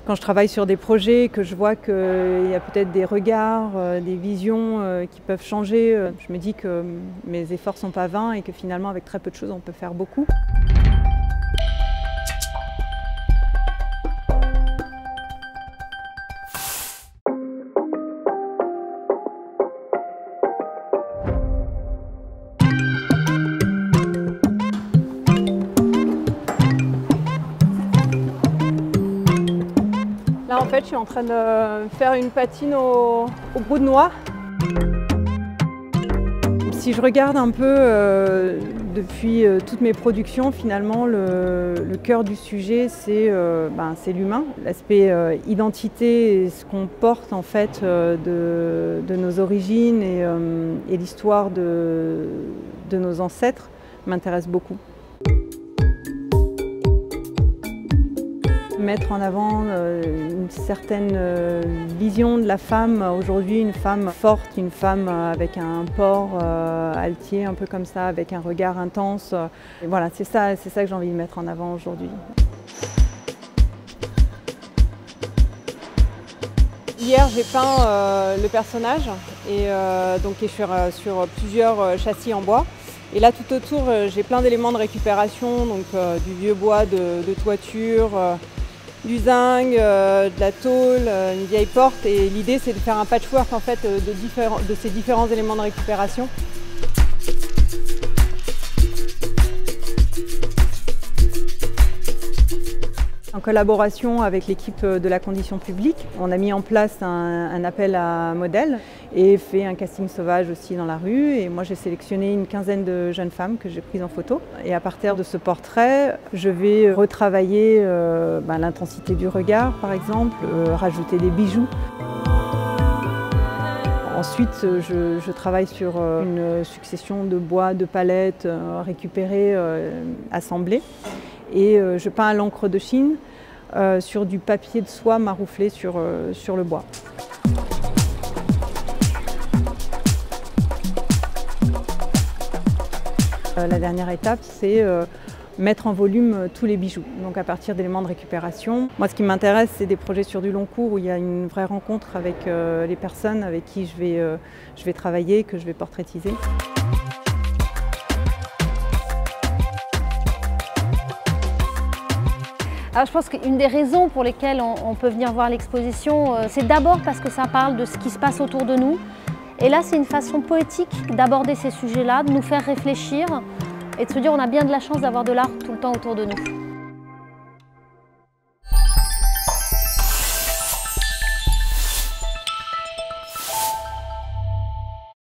Quand je travaille sur des projets, que je vois qu'il y a peut-être des regards, des visions qui peuvent changer, je me dis que mes efforts ne sont pas vains et que finalement avec très peu de choses on peut faire beaucoup. Là en fait je suis en train de faire une patine au brou de noix. Si je regarde un peu depuis toutes mes productions, finalement le cœur du sujet c'est l'humain, l'aspect identité et ce qu'on porte en fait de nos origines et l'histoire de nos ancêtres m'intéresse beaucoup. Mettre en avant une certaine vision de la femme aujourd'hui, une femme forte, une femme avec un port altier, un peu comme ça, avec un regard intense. Et voilà, c'est ça que j'ai envie de mettre en avant aujourd'hui. Hier, j'ai peint le personnage et donc je suis sur plusieurs châssis en bois. Et là, tout autour, j'ai plein d'éléments de récupération, donc du vieux bois de toiture, du zinc, de la tôle, une vieille porte, et l'idée c'est de faire un patchwork en fait de ces différents éléments de récupération. En collaboration avec l'équipe de la condition publique, on a mis en place un appel à modèles et fait un casting sauvage aussi dans la rue. Et moi j'ai sélectionné une quinzaine de jeunes femmes que j'ai prises en photo. Et à partir de ce portrait, je vais retravailler l'intensité du regard par exemple, rajouter des bijoux. Ensuite, je travaille sur une succession de bois, de palettes récupérées, assemblées. Et je peins à l'encre de Chine sur du papier de soie marouflé sur le bois. La dernière étape, c'est mettre en volume tous les bijoux, donc à partir d'éléments de récupération. Moi, ce qui m'intéresse, c'est des projets sur du long cours où il y a une vraie rencontre avec les personnes avec qui je vais travailler, que je vais portraitiser. Alors, je pense qu'une des raisons pour lesquelles on peut venir voir l'exposition, c'est d'abord parce que ça parle de ce qui se passe autour de nous. Et là, c'est une façon poétique d'aborder ces sujets-là, de nous faire réfléchir et de se dire on a bien de la chance d'avoir de l'art tout le temps autour de nous.